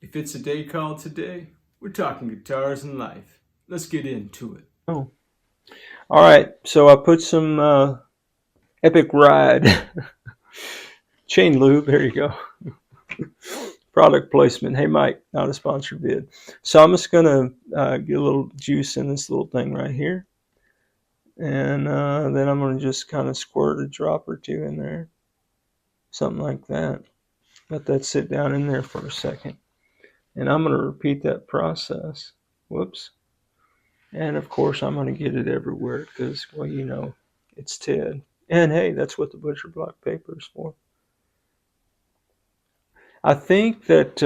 If it's a day called today, we're talking guitars and life. Let's get into it. Oh. All right, so I put some Epic Ride chain lube. There you go. Product placement. Hey, Mike, not a sponsored vid. So I'm just going to get a little juice in this little thing right here. And then I'm going to just kind of squirt a drop or two in there. Something like that. Let that sit down in there for a second. And I'm going to repeat that process. Whoops. And of course, I'm going to get it everywhere because, well, you know, it's Ted. And hey, that's what the butcher block paper is for. I think that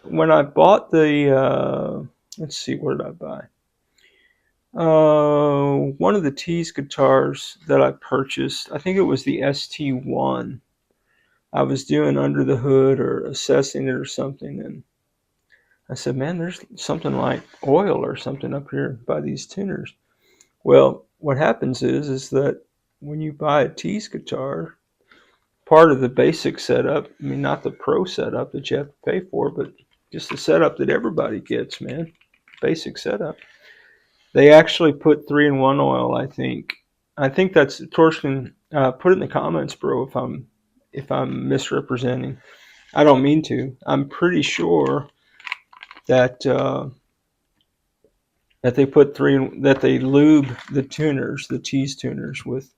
when I bought the, let's see, what did I buy? One of the Tees guitars that I purchased, I think it was the ST1. I was doing under the hood or assessing it or something, and I said, man, there's something like oil or something up here by these tuners. Well, what happens is that when you buy a Tees guitar, part of the basic setup, I mean, not the pro setup that you have to pay for, but just the setup that everybody gets, man, basic setup. They actually put 3-in-1 oil, I think. I think that's Torsten. Put it in the comments, bro, if I'm misrepresenting. I don't mean to. I'm pretty sure that that they put that they lube the tuners, the Tees tuners, with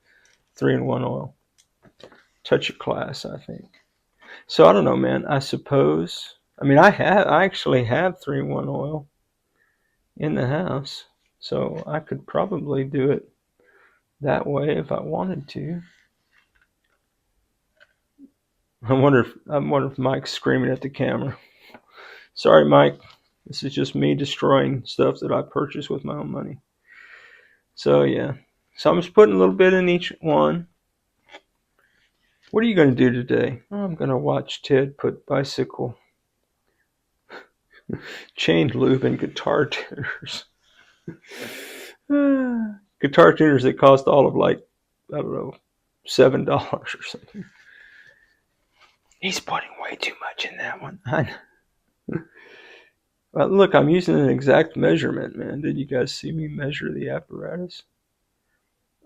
3-in-1 oil. Touch of class, I think. So I don't know, man. I suppose. I mean, I actually have 3-in-1 oil in the house, so I could probably do it that way if I wanted to. I wonder if Mike's screaming at the camera. Sorry, Mike. This is just me destroying stuff that I purchased with my own money. So yeah. So I'm just putting a little bit in each one. What are you going to do today? Oh, I'm going to watch Ted put bicycle chain lube in guitar tuners. Guitar tuners that cost all of like, I don't know, $7 or something. He's putting way too much in that one. Well, look, I'm using an exact measurement, man. Did you guys see me measure the apparatus?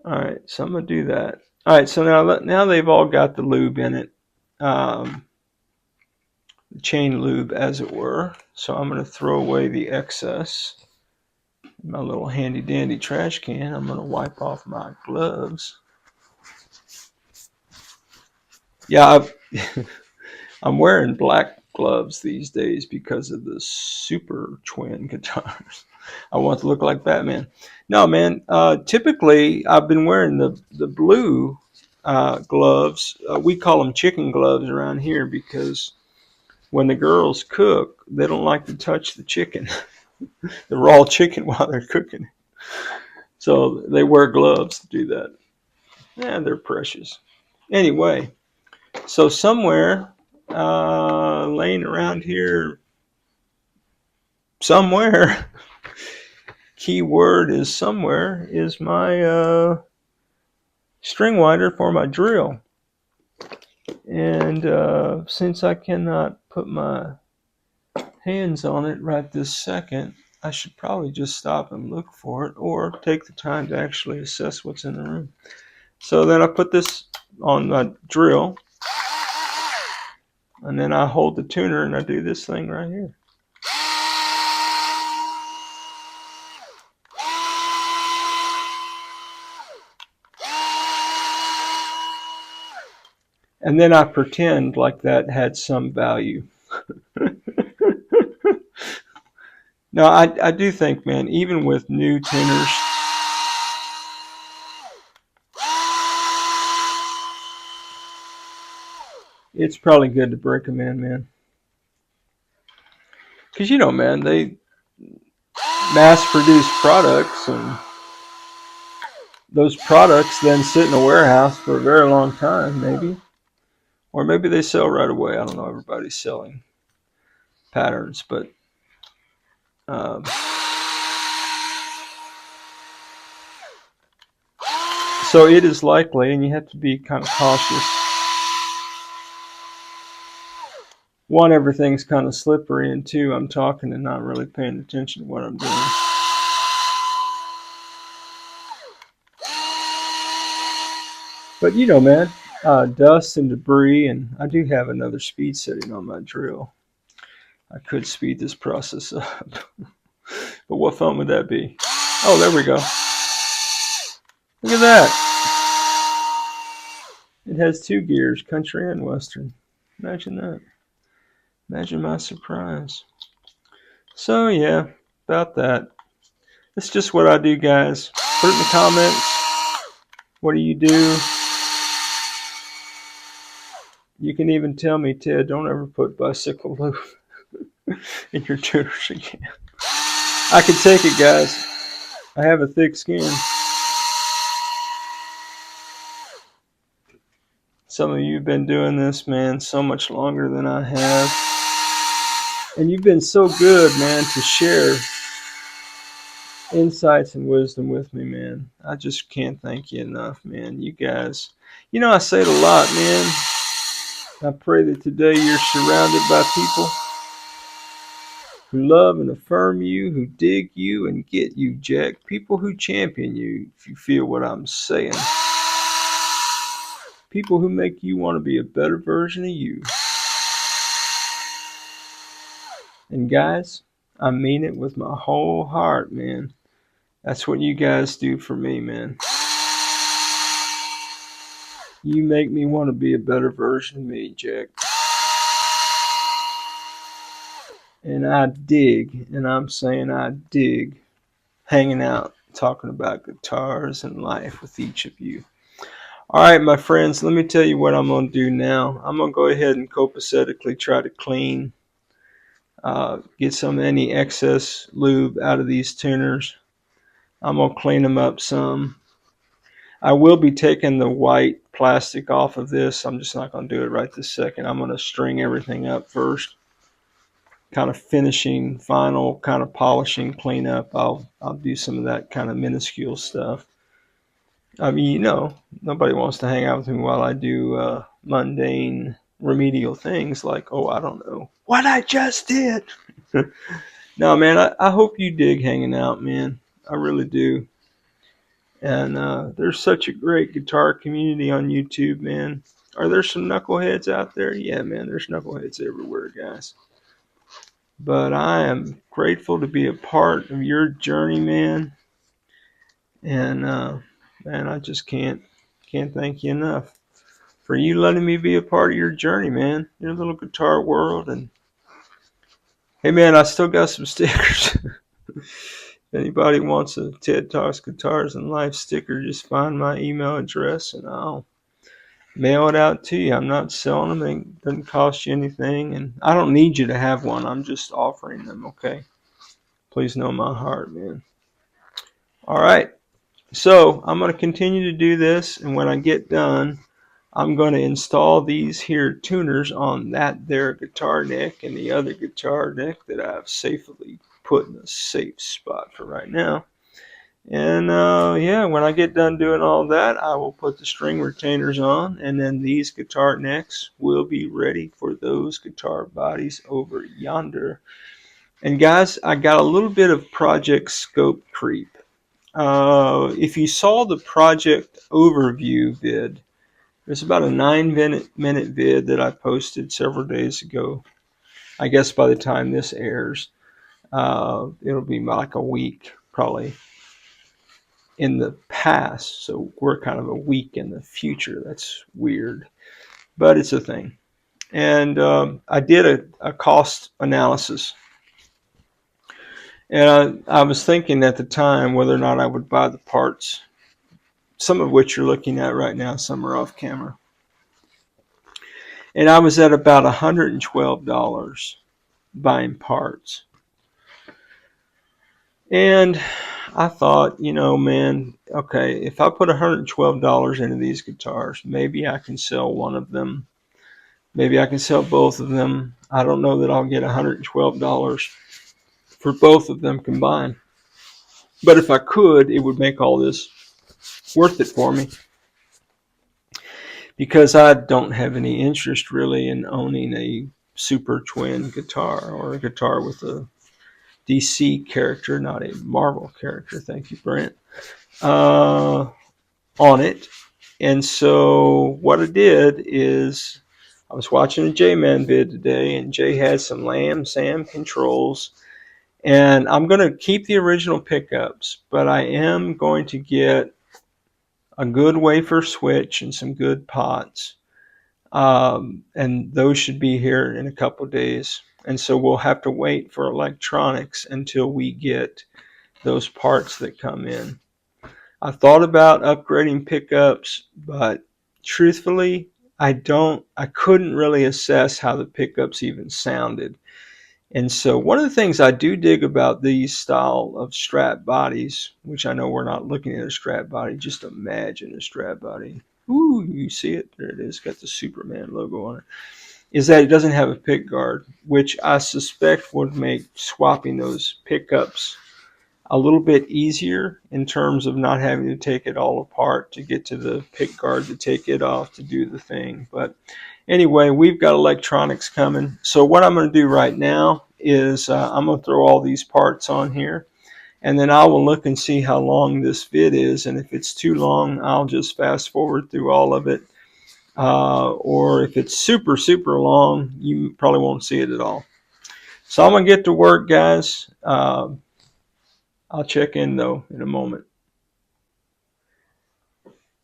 All right, so I'm going to do that. All right, so now they've all got the lube in it. Chain lube, as it were. So I'm going to throw away the excess. My little handy dandy trash can. I'm going to wipe off my gloves. Yeah, I'm wearing black gloves these days because of the super twin guitars. I want to look like Batman. No, man. Typically, I've been wearing the blue gloves. We call them chicken gloves around here because when the girls cook, they don't like to touch the chicken, the raw chicken, while they're cooking. So they wear gloves to do that. Yeah, they're precious. Anyway, so somewhere laying around here, somewhere, key word is somewhere, is my string winder for my drill. And since I cannot put my hands on it right this second, I should probably just stop and look for it or take the time to actually assess what's in the room. So then I put this on my drill, and then I hold the tuner and I do this thing right here. And then I pretend like that had some value. No, I do think, man, even with new tuners, it's probably good to break them in, man. Because, you know, man, they mass-produce products, and those products then sit in a warehouse for a very long time, maybe. Or maybe they sell right away. I don't know. Everybody's selling patterns, but so it is likely, and you have to be kind of cautious. one, everything's kind of slippery, and two, I'm talking and not really paying attention to what I'm doing. But you know, man, dust and debris, and I do have another speed setting on my drill. I could speed this process up. But what fun would that be? Oh, there we go. Look at that. It has 2 gears, country and western. Imagine that. Imagine my surprise. So, yeah, about that. It's just what I do, guys. Put it in the comments. What do you do? You can even tell me, Ted, don't ever put bicycle loop in your tuners again. I can take it, guys. I have a thick skin. Some of you have been doing this, man, so much longer than I have. And you've been so good, man, to share insights and wisdom with me, man. I just can't thank you enough, man. You guys, you know, I say it a lot, man. I pray that today you're surrounded by people who love and affirm you, who dig you and get you, Jack. People who champion you, if you feel what I'm saying. People who make you want to be a better version of you. And guys, I mean it with my whole heart, man. That's what you guys do for me, man. You make me want to be a better version of me, Jack. And I dig, and I'm saying I dig, hanging out, talking about guitars and life with each of you. All right, my friends, let me tell you what I'm going to do now. I'm going to go ahead and copacetically try to clean, get some any excess lube out of these tuners. I'm going to clean them up some. I will be taking the white plastic off of this. I'm just not going to do it right this second. I'm going to string everything up first. Kind of finishing, final, kind of polishing, cleanup. I'll do some of that kind of minuscule stuff. I mean, you know, nobody wants to hang out with me while I do mundane remedial things like, oh, I don't know, what I just did. No, man, I hope you dig hanging out, man. I really do. And there's such a great guitar community on YouTube, man. Are there some knuckleheads out there? Yeah, man, there's knuckleheads everywhere, guys. But I am grateful to be a part of your journey, man. And man, I just can't thank you enough for you letting me be a part of your journey, man. Your little guitar world. And hey, man, I still got some stickers. If anybody wants a TED Talks Guitars and Life sticker, just find my email address and I'll mail it out to you. I'm not selling them. It doesn't cost you anything. And I don't need you to have one. I'm just offering them, okay? Please know my heart, man. All right. So I'm going to continue to do this. And when I get done, I'm going to install these here tuners on that there guitar neck and the other guitar neck that I've safely put in a safe spot for right now. And yeah, when I get done doing all that, I will put the string retainers on, and then these guitar necks will be ready for those guitar bodies over yonder. And guys, I got a little bit of project scope creep. If you saw the project overview vid, there's about a 9-minute vid that I posted several days ago. I guess by the time this airs, it'll be like a week probably in the past, so we're kind of a week in the future. That's weird, but it's a thing. And I did a cost analysis, and I was thinking at the time whether or not I would buy the parts, some of which you're looking at right now, some are off camera. And I was at about $112 buying parts. And I thought, you know, man, okay, if I put $112 into these guitars, maybe I can sell one of them. Maybe I can sell both of them. I don't know that I'll get $112 for both of them combined. But if I could, it would make all this worth it for me. Because I don't have any interest really in owning a super twin guitar, or a guitar with a DC character, not a Marvel character. Thank you, Brent. On it. And so what I did is I was watching a J-Man vid today, and Jay had some Lamb Sam controls. And I'm going to keep the original pickups, but I am going to get a good wafer switch and some good pots. And those should be here in a couple of days. And so we'll have to wait for electronics until we get those parts that come in. I thought about upgrading pickups, but truthfully, I couldn't really assess how the pickups even sounded. And so one of the things I do dig about these style of Strat bodies, which I know we're not looking at a Strat body, just imagine a Strat body. Ooh, you see it? There it is, got the Superman logo on it. Is that it doesn't have a pick guard, which I suspect would make swapping those pickups a little bit easier in terms of not having to take it all apart to get to the pick guard to take it off to do the thing. But anyway, we've got electronics coming. So what I'm going to do right now is I'm going to throw all these parts on here, and then I will look and see how long this vid is. And if it's too long, I'll just fast forward through all of it. Or if it's super, super long, you probably won't see it at all. So I'm going to get to work, guys. I'll check in, though, in a moment.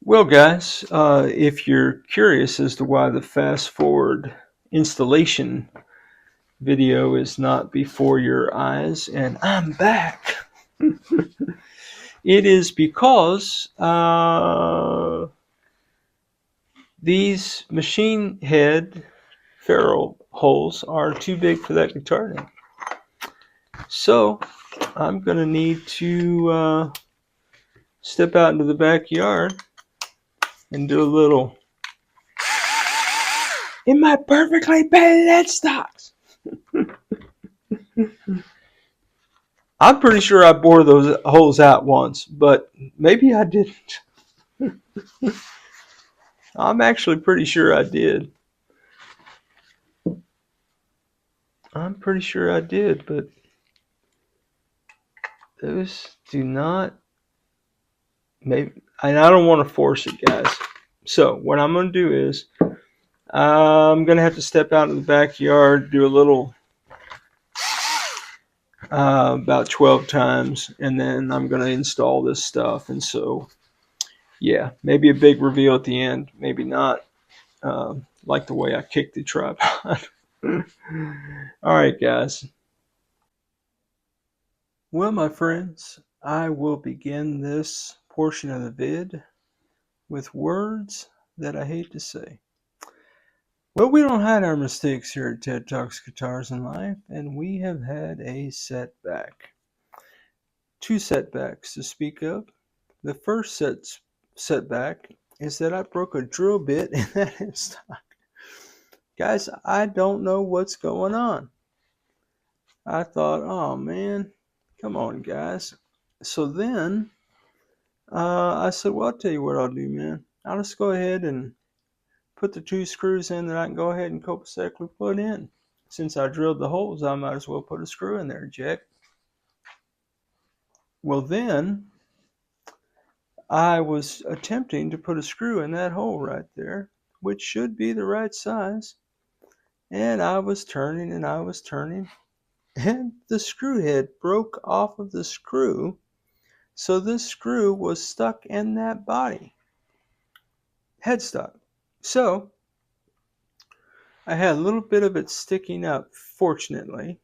Well, guys, if you're curious as to why the fast forward installation video is not before your eyes, and I'm back, it is because these machine head ferrule holes are too big for that guitar now. So I'm going to need to step out into the backyard and do a little in my perfectly painted headstocks. I'm pretty sure I bore those holes out once, but maybe I didn't. I'm actually pretty sure I did. I'm pretty sure I did, but those do not. Maybe, and I don't want to force it, guys. So what I'm going to do is I'm going to have to step out in the backyard, do a little about 12 times, and then I'm going to install this stuff. And so, yeah, maybe a big reveal at the end, maybe not, like the way I kicked the tripod. All right, guys. Well, my friends, I will begin this portion of the vid with words that I hate to say. Well, we don't hide our mistakes here at TED Talks Guitars and Life, and we have had a setback. 2 setbacks to speak of. The first setback is that I broke a drill bit in that headstock. Guys, I don't know what's going on. I thought, oh man, come on, guys. So then I said, well, I'll tell you what I'll do, man. I'll just go ahead and put the 2 screws in that I can go ahead and copacetically put in. Since I drilled the holes, I might as well put a screw in there, Jack. Well, then I was attempting to put a screw in that hole right there, which should be the right size. And I was turning and I was turning, and the screw head broke off of the screw. So this screw was stuck in that body headstock. So I had a little bit of it sticking up, fortunately.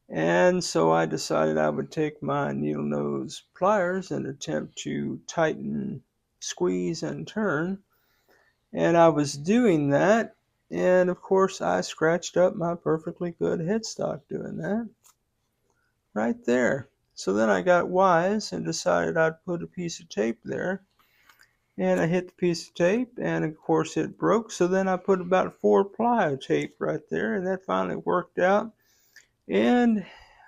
And so I decided I would take my needle nose pliers and attempt to tighten, squeeze, and turn. And I was doing that. And of course, I scratched up my perfectly good headstock doing that. Right there. So then I got wise and decided I'd put a piece of tape there. And I hit the piece of tape, and of course it broke. So then I put about 4 ply of tape right there, and that finally worked out. And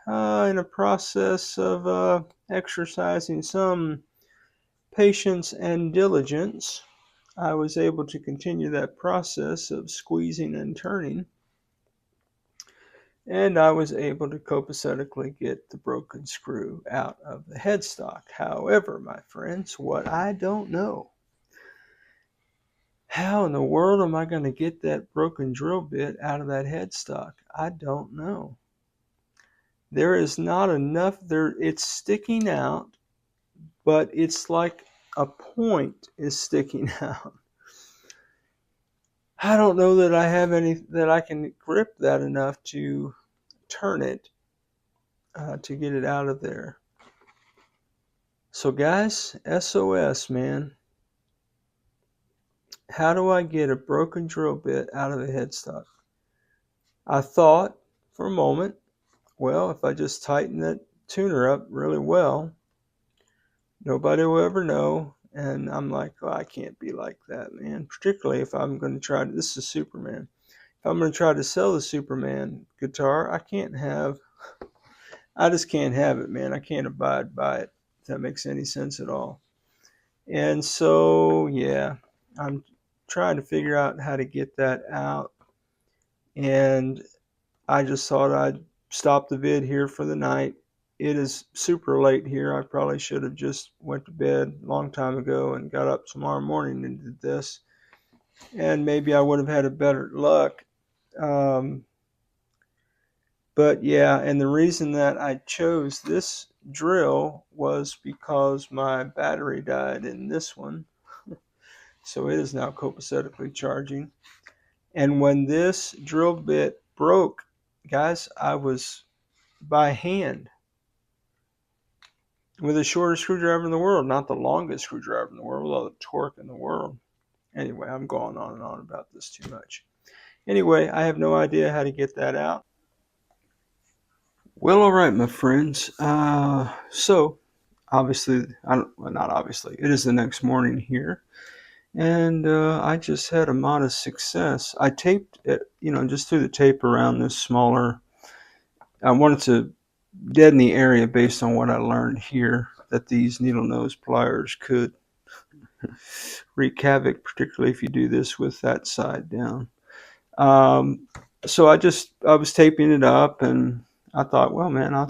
in a process of exercising some patience and diligence, I was able to continue that process of squeezing and turning. and I was able to copacetically get the broken screw out of the headstock. However, my friends, what I don't know, how in the world am I going to get that broken drill bit out of that headstock? I don't know. There is not enough there. It's sticking out, but it's like a point is sticking out. I don't know that I have any that I can grip that enough to turn it to get it out of there. So guys, SOS, man. How do I get a broken drill bit out of a headstock? I thought for a moment, well, if I just tighten that tuner up really well, nobody will ever know. And I'm like, oh, I can't be like that, man. Particularly if I'm going to try to, this is Superman. If I'm going to try to sell the Superman guitar, I just can't have it, man. I can't abide by it, if that makes any sense at all. And so, yeah, I'm trying to figure out how to get that out. And I just thought I'd stop the vid here for the night. It is super late here. I probably should have just went to bed a long time ago and got up tomorrow morning and did this. And maybe I would have had a better luck. But yeah, and the reason that I chose this drill was because my battery died in this one. So it is now copacetically charging. And when this drill bit broke, guys, I was by hand with the shortest screwdriver in the world, not the longest screwdriver in the world, with all the torque in the world. Anyway, I'm going on and on about this too much. Anyway, I have no idea how to get that out. Well, all right, my friends. So, obviously, not obviously, it is the next morning here. And I just had a modest success. I taped it, just threw the tape around this smaller. I wanted to deaden the area based on what I learned here, that these needle nose pliers could wreak havoc, particularly if you do this with that side down. So I was taping it up, and I thought, well, man, let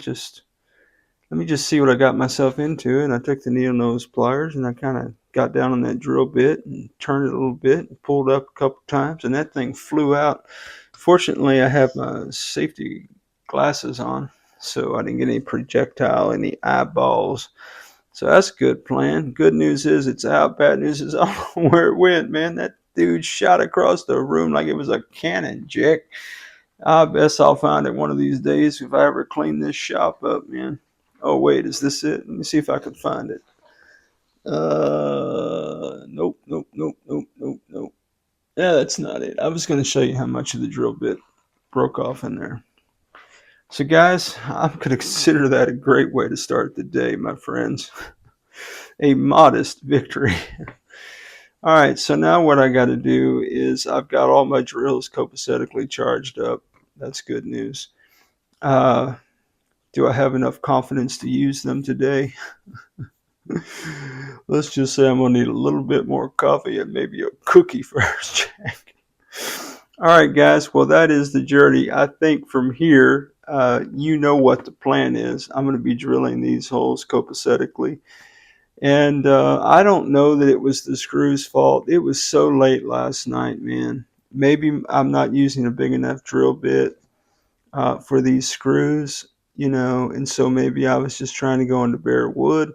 me just see what I got myself into. And I took the needle nose pliers and I kind of got down on that drill bit and turned it a little bit and pulled up a couple times, and that thing flew out. Fortunately, I have my safety glasses on, so I didn't get any projectile, any eyeballs. So that's a good plan. Good news is it's out. Bad news is I don't know where it went, man. That dude shot across the room like it was a cannon, Jack. I guess I'll find it one of these days if I ever clean this shop up, man. Oh, wait, is this it? Let me see if I can find it. Nope. Yeah, that's not it. I was going to show you how much of the drill bit broke off in there. So, guys, I'm going to consider that a great way to start the day, my friends. A modest victory. All right, so now what I got to do is I've got all my drills copacetically charged up. That's good news. Do I have enough confidence to use them today? Let's just say I'm going to need a little bit more coffee and maybe a cookie first, Jack. All right, guys. Well, that is the journey. I think from here, you know what the plan is. I'm going to be drilling these holes copacetically. And I don't know that it was the screw's fault. It was so late last night, man. Maybe I'm not using a big enough drill bit for these screws, and so maybe I was just trying to go into bare wood.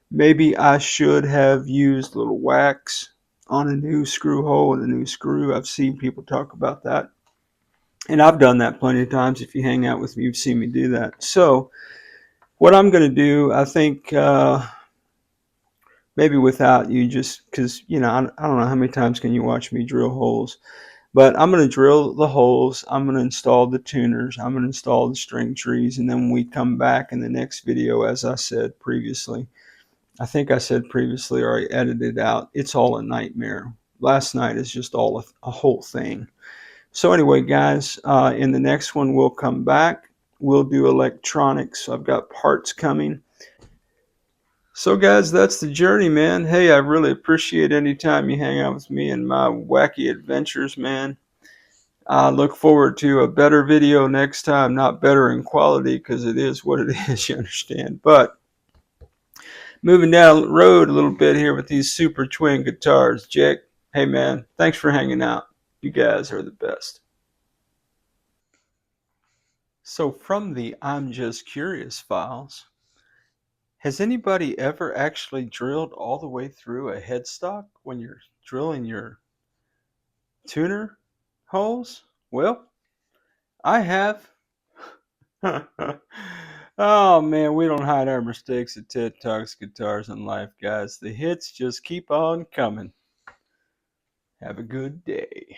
Maybe I should have used a little wax on a new screw hole and a new screw. I've seen people talk about that. And I've done that plenty of times. If you hang out with me, you've seen me do that. So what I'm going to do, I think maybe without you, just because, I don't know how many times can you watch me drill holes. But I'm going to drill the holes, I'm going to install the tuners, I'm going to install the string trees, and then when we come back in the next video, as I said previously, I think I said previously or I edited out, it's all a nightmare. Last night is just all a whole thing. So anyway, guys, in the next one we'll come back. We'll do electronics. I've got parts coming. So guys, that's the journey, man. Hey, I really appreciate any time you hang out with me and my wacky adventures, man. I look forward to a better video next time. Not better in quality because it is what it is, you understand. But moving down the road a little bit here with these super twin guitars. Jack, hey man, thanks for hanging out. You guys are the best. So from the I'm Just Curious files, has anybody ever actually drilled all the way through a headstock when you're drilling your tuner holes? Well, I have. Oh man, we don't hide our mistakes at TED Talks Guitars and Life, guys. The hits just keep on coming. Have a good day.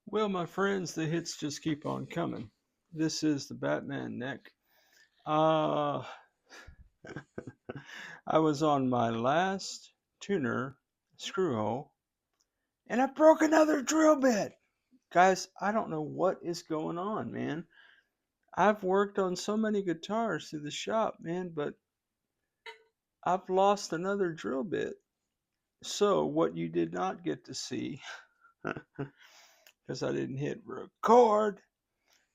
Well, my friends, the hits just keep on coming. This is the Batman neck. I was on my last tuner screw hole and I broke another drill bit. Guys, I don't know what is going on, man. I've worked on so many guitars through the shop, man, but I've lost another drill bit. So, what you did not get to see, because I didn't hit record,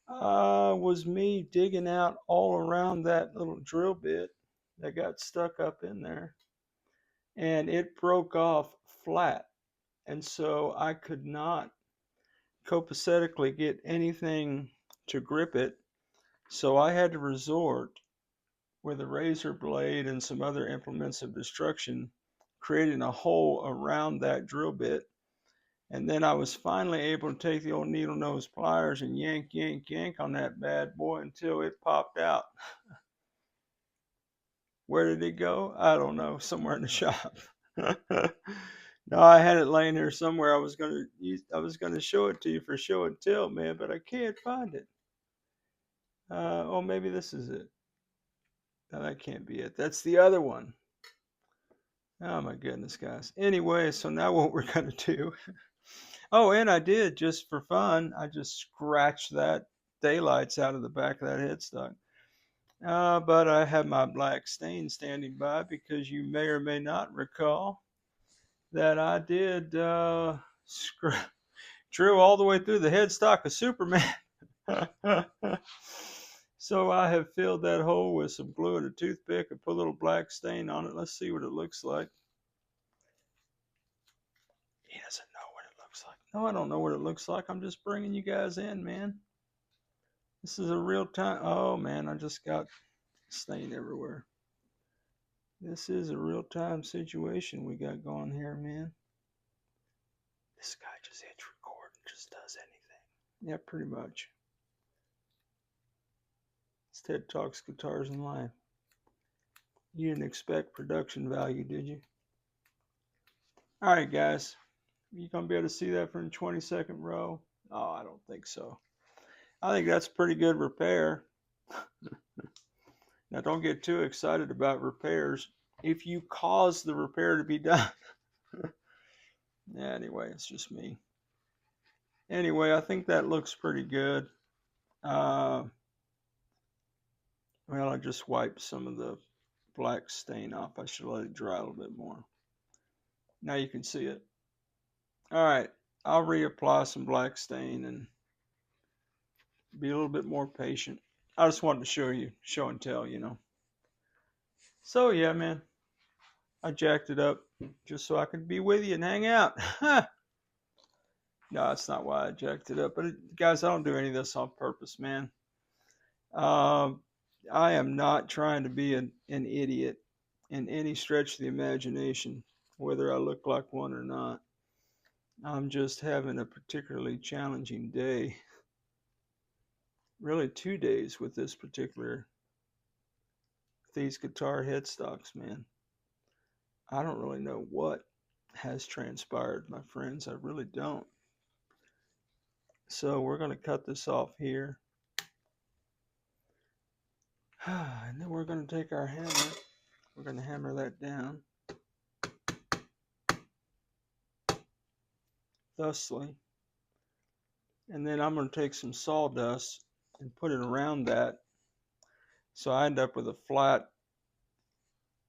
was me digging out all around that little drill bit that got stuck up in there. And it broke off flat. And so I could not copacetically get anything to grip it. So I had to resort with a razor blade and some other implements of destruction, creating a hole around that drill bit. And then I was finally able to take the old needle nose pliers and yank, yank, yank on that bad boy until it popped out. Where did it go? I don't know. Somewhere in the shop. No, I had it laying here somewhere. I was gonna show it to you for show and tell, man, but I can't find it. Oh, maybe this is it. No, that can't be it. That's the other one. Oh my goodness, guys. Anyway, so now what we're gonna do. Oh, and I did just for fun. I just scratched that daylights out of the back of that headstock. But I have my black stain standing by because you may or may not recall that I did drill all the way through the headstock of Superman. So I have filled that hole with some glue and a toothpick and put a little black stain on it. Let's see what it looks like. He doesn't know what it looks like. No, I don't know what it looks like. I'm just bringing you guys in, man. This is a real time. Oh man, I just got stain everywhere. This is a real time situation we got going here, man. This guy just hits record and just does anything. Yeah, pretty much. It's TED Talks Guitars and Life. You didn't expect production value, did you? All right, guys. You gonna be able to see that from the 22nd row? Oh, I don't think so. I think that's pretty good repair. Now, don't get too excited about repairs. If you cause the repair to be done. Yeah, anyway, it's just me. Anyway, I think that looks pretty good. Well, I just wiped some of the black stain off. I should let it dry a little bit more. Now you can see it. All right, I'll reapply some black stain and be a little bit more patient. I just wanted to show you, show and tell, you know. So yeah, man, I jacked it up just so I could be with you and hang out. No, that's not why I jacked it up. But guys, I don't do any of this on purpose, man. I am not trying to be an idiot in any stretch of the imagination, whether I look like one or not. I'm just having a particularly challenging day. Really 2 days with these guitar headstocks, man. I don't really know what has transpired, my friends. I really don't. So we're going to cut this off here. And then we're going to take our hammer. We're going to hammer that down. Thusly. And then I'm going to take some sawdust and put it around that. So I end up with a flat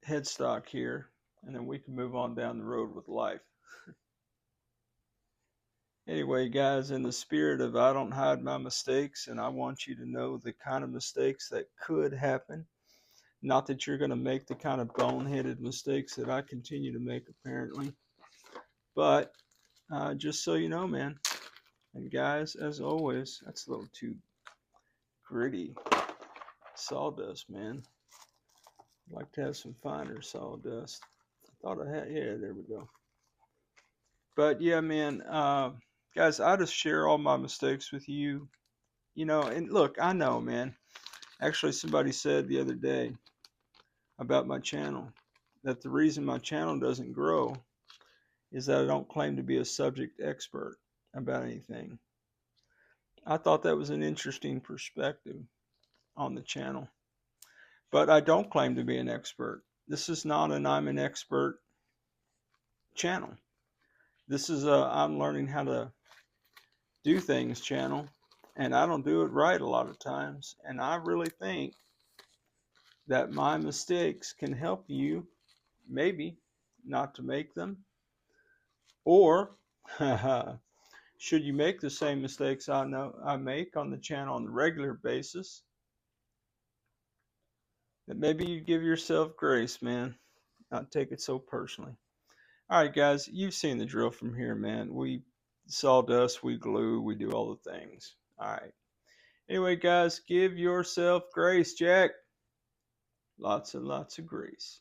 headstock here. And then we can move on down the road with life. Anyway, guys, in the spirit of I don't hide my mistakes, and I want you to know the kind of mistakes that could happen. Not that you're going to make the kind of boneheaded mistakes that I continue to make, apparently. But just so you know, man. And guys, as always, that's a little too gritty sawdust, man. I'd like to have some finer sawdust. I thought I had, yeah, there we go. But yeah, man, guys, I just share all my mistakes with you. You know, and look, I know, man. Actually, somebody said the other day about my channel that the reason my channel doesn't grow is that I don't claim to be a subject expert about anything. I thought that was an interesting perspective on the channel. But I don't claim to be an expert. This is not an I'm an expert channel. This is a I'm learning how to do things channel. And I don't do it right a lot of times. And I really think that my mistakes can help you, maybe, not to make them. Or, should you make the same mistakes I know I make on the channel on a regular basis, that maybe you give yourself grace, man. Not take it so personally. All right, guys, you've seen the drill from here, man. We sawdust, we glue, we do all the things. All right. Anyway, guys, give yourself grace, Jack. Lots and lots of grace.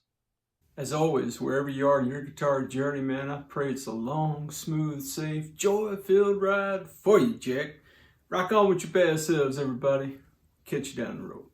As always, wherever you are in your guitar journey, man, I pray it's a long, smooth, safe, joy-filled ride for you, Jack. Rock on with your bad selves, everybody. Catch you down the road.